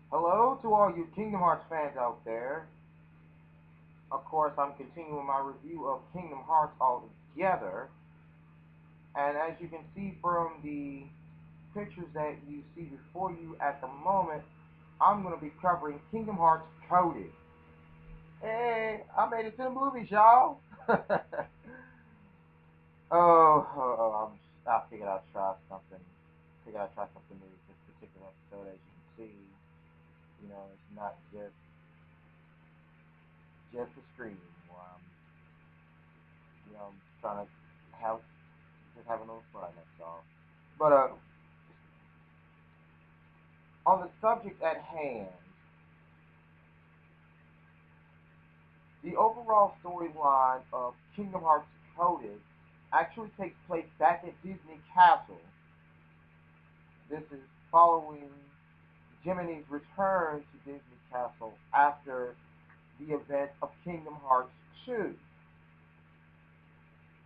Hello to all you Kingdom Hearts fans out there. Of course, I'm continuing my review of Kingdom Hearts altogether. And as you can see from the pictures that you see before you at the moment, I'm going to be covering Kingdom Hearts Coded. Hey, I made it to the movies, y'all. I figured I'd try something. New this particular episode. As you can see, it's not just a screen. Um, I'm trying to have just have a little fun. That's all. But on the subject at hand, the overall storyline of Kingdom Hearts Coded actually takes place back at Disney Castle. This is following Jiminy's return to Disney Castle after the event of Kingdom Hearts 2.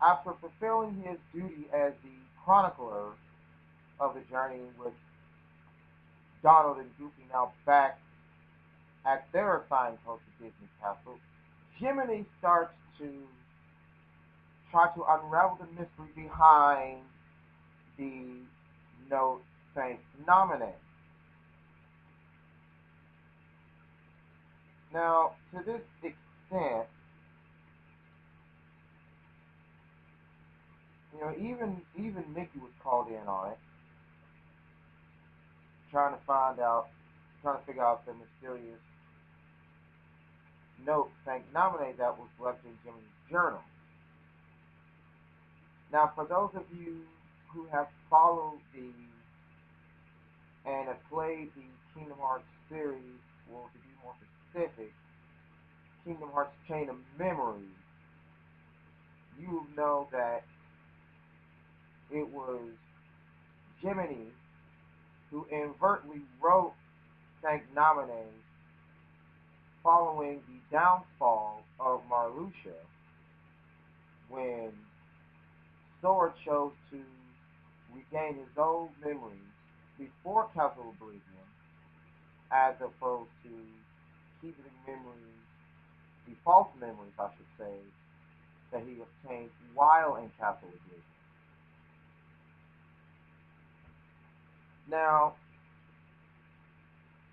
After fulfilling his duty as the chronicler of the journey with Donald and Goofy now back at their assigned post at Disney Castle, Jiminy starts to try to unravel the mystery behind the note saying nominate. Now, to this extent, even Mickey was called in on it, trying to trying to figure out the mysterious note saying nominate that was left in Jimmy's journal. Now, for those of you who have followed and have played the Kingdom Hearts series, or to be more specific, Kingdom Hearts Chain of Memories, you know that it was Jiminy who inadvertently wrote Saint Nominee following the downfall of Marluxia when Sora chose to regain his old memories before Castle Oblivion as opposed to keeping the memories, the false memories, I should say, that he obtained while in Castle Oblivion. Now,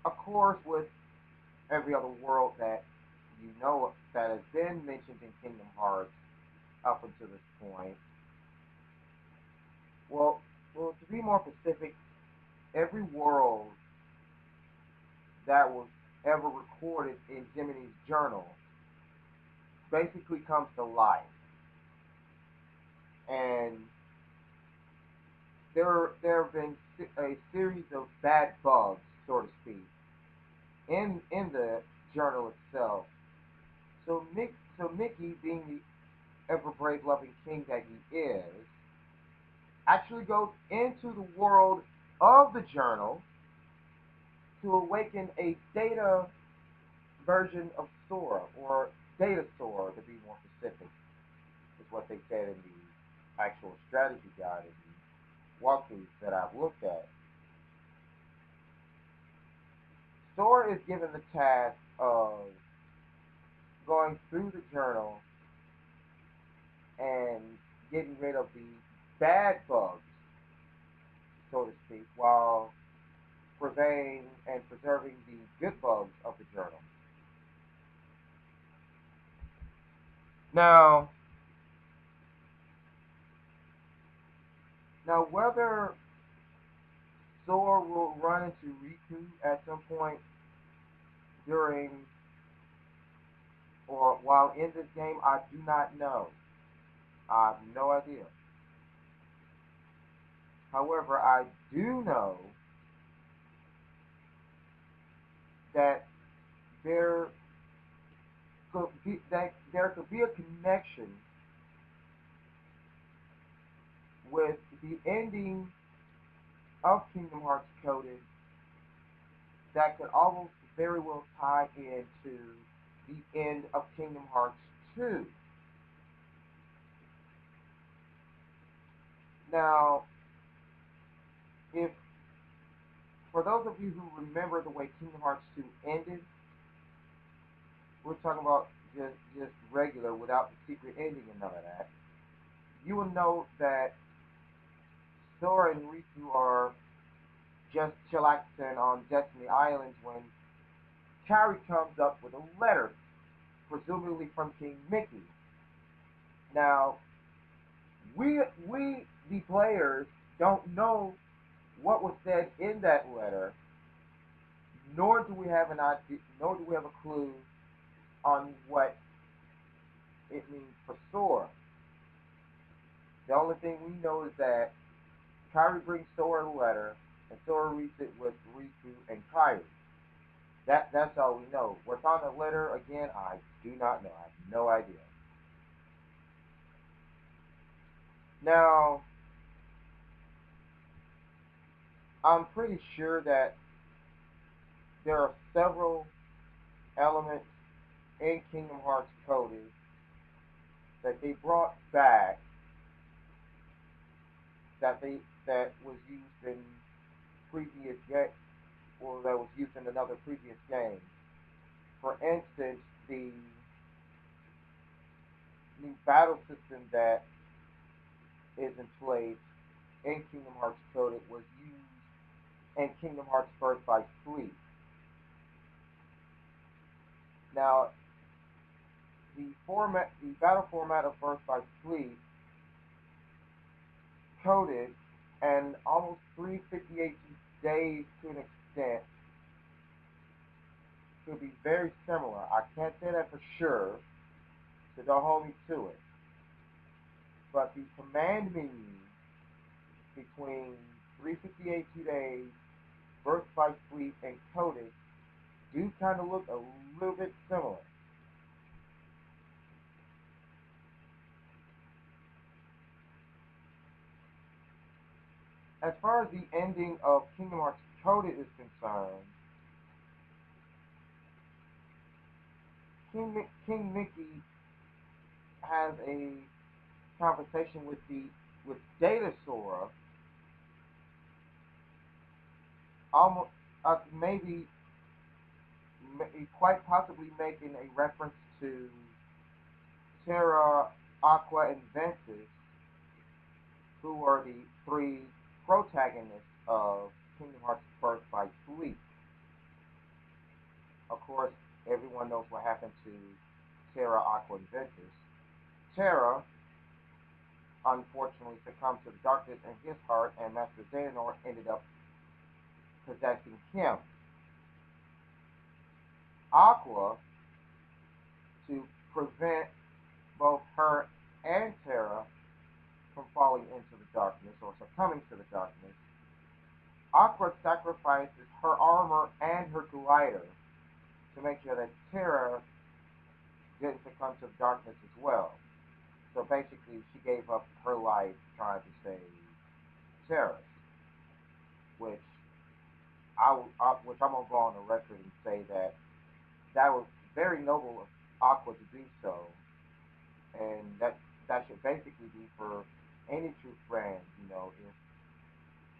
of course, with every other world that you know that has been mentioned in Kingdom Hearts up until this point, well, to be more specific, every world that was ever recorded in Jiminy's journal basically comes to life, and there have been a series of bad bugs, so to speak, in the journal itself. So Mickey, being the ever brave, loving king that he is, actually goes into the world of the journal to awaken a data version of Sora, or Data Sora to be more specific, is what they said in the actual strategy guide and the walkthroughs that I've looked at. Sora is given the task of going through the journal and getting rid of the bad bugs, so to speak, while purveying and preserving the good bugs of the journal. Now, whether Sora will run into Riku at some point during or while in this game, I do not know. I have no idea. However, I do know that there there could be a connection with the ending of Kingdom Hearts Coded that could almost very well tie into the end of Kingdom Hearts 2. Now, if for those of you who remember the way Kingdom Hearts 2 ended, we're talking about just regular without the secret ending and none of that. You will note that Sora and Riku are just chillaxing on Destiny Islands when Kairi comes up with a letter, presumably from King Mickey. Now, we the players don't know what was said in that letter, nor do we have an idea, nor do we have a clue on what it means for Sora. The only thing we know is that Kairi brings Sora a letter, and Sora reads it with Riku and Kairi. That's all we know. What's on the letter again, I do not know. I have no idea. Now, I'm pretty sure that there are several elements in Kingdom Hearts Coded that they brought back that was used in previous or that was used in another previous game. For instance, the new battle system that is in place in Kingdom Hearts Coded was used in Kingdom Hearts Birth by Sleep. Now, the battle format of Birth by Sleep, Coded, and almost 358 days to an extent could be very similar. I can't say that for sure, so don't hold me to it. But the command menu between 358 days, Birth by Sleep, and Coded do kind of look a little bit similar. As far as the ending of Kingdom Hearts Coded is concerned, King Mickey has a conversation with Data Sora, almost maybe quite possibly making a reference to Terra, Aqua, and Ventus, who are the three protagonists of Kingdom Hearts Birth by Sleep. Of course, everyone knows what happened to Terra, Aqua, and Ventus. Terra, unfortunately, succumbed to the darkness in his heart, and Master Xehanort ended up possessing him. Aqua, to prevent both her and Terra from falling into the darkness or succumbing to the darkness, Aqua sacrifices her armor and her glider to make sure that Terra didn't succumb to the darkness as well. So basically, she gave up her life trying to save Terra, which which I'm gonna go on the record and say that was very noble of Aqua to do so, and that should basically be for any true friend. You know,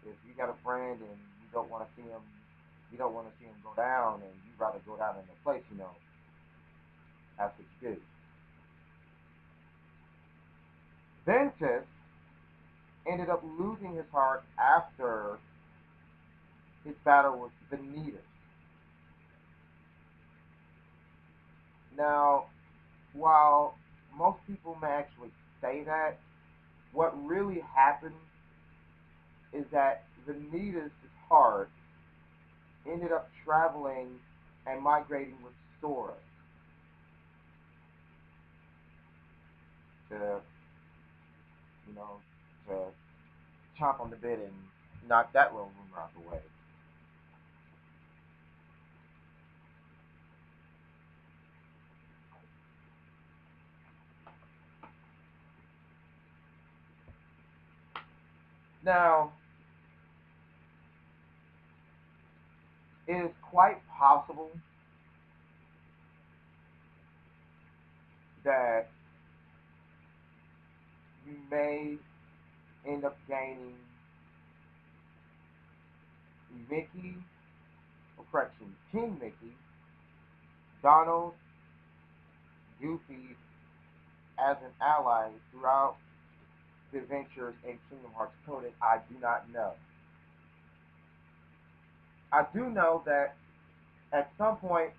if you got a friend and you don't want to see him go down, and you'd rather go down in their place, that's what you do. Ventus ended up losing his heart after his battle with Vanitas. Now, while most people may actually say that, what really happened is that Vanitas' heart ended up traveling and migrating with Sora to, you know, to chomp on the bit and knock that little rumor out the way. Now, it is quite possible that you may end up gaining Mickey correction, King Mickey, Donald, Goofy as an ally throughout the adventures in Kingdom Hearts Coded, I do not know. I do know that at some point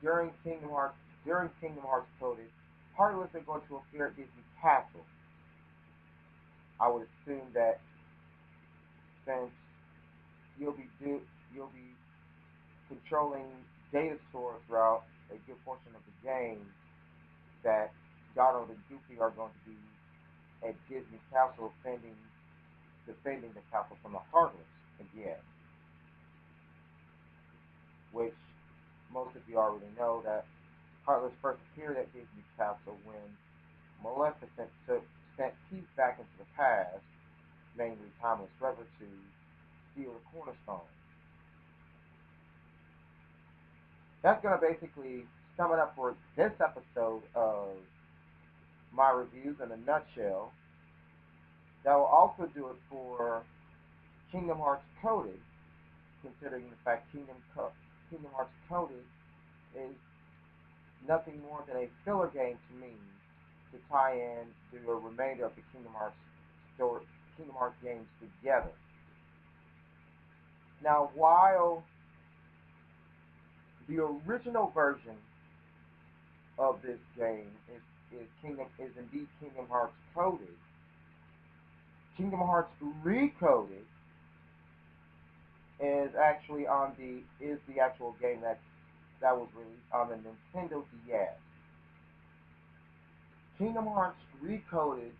during Kingdom Hearts Coded, Heartless are going to appear at Disney Castle. I would assume that since you'll be controlling data stores throughout a good portion of the game, that Donald and Goofy are going to be at Disney Castle defending the castle from the Heartless again. Which most of you already know that Heartless first appeared at Disney Castle when Maleficent sent Teeth back into the past, namely Timeless Rever, to steal the Cornerstone. That's going to basically sum it up for this episode of my reviews in a nutshell. That will also do it for Kingdom Hearts Coded, considering the fact Kingdom Hearts Coded is nothing more than a filler game to me to tie in the remainder of the Kingdom Hearts games together. Now, while the original version of this game is indeed Kingdom Hearts Coded, Kingdom Hearts Recoded is the actual game that was released on the Nintendo DS. Kingdom Hearts Recoded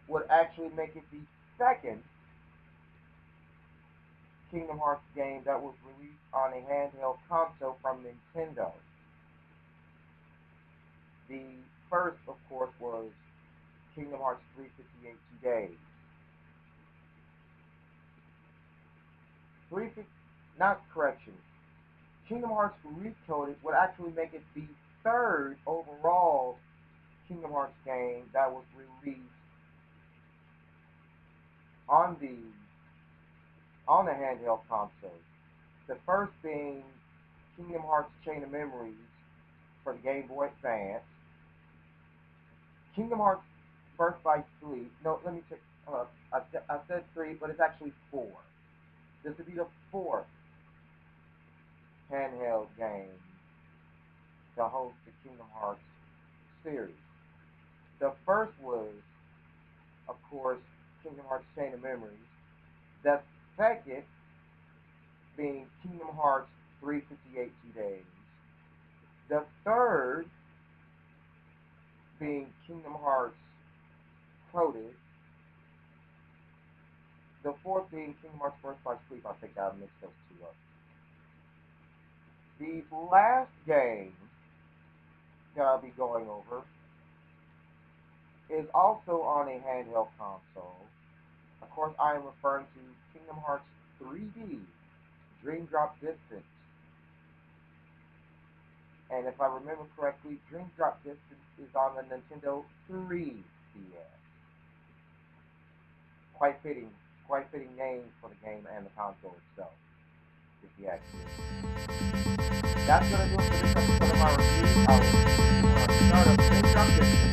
would actually make it the second Kingdom Hearts game that was released on a handheld console from Nintendo. The first, of course, was Kingdom Hearts 358 Days. Kingdom Hearts Recoded would actually make it the third overall Kingdom Hearts game that was released on the handheld console. The first being Kingdom Hearts Chain of Memories for the Game Boy Advance. Kingdom Hearts Birth by Sleep. No, let me check. I said 3, but it's actually 4. This would be the 4th handheld game to host the Kingdom Hearts series. The first was, of course, Kingdom Hearts Chain of Memories. The second being Kingdom Hearts 358 Days. The third being Kingdom Hearts Coded. The fourth being Kingdom Hearts Birth by Sleep. I think I mixed those two up. The last game that I'll be going over is also on a handheld console. Of course, I am referring to Kingdom Hearts 3D, Dream Drop Distance. And if I remember correctly, Dream Drop Distance is on the Nintendo 3DS. Quite fitting name for the game and the console itself, if you ask me. That's going to do it for this episode of my review. I will start up Dream Drop Distance.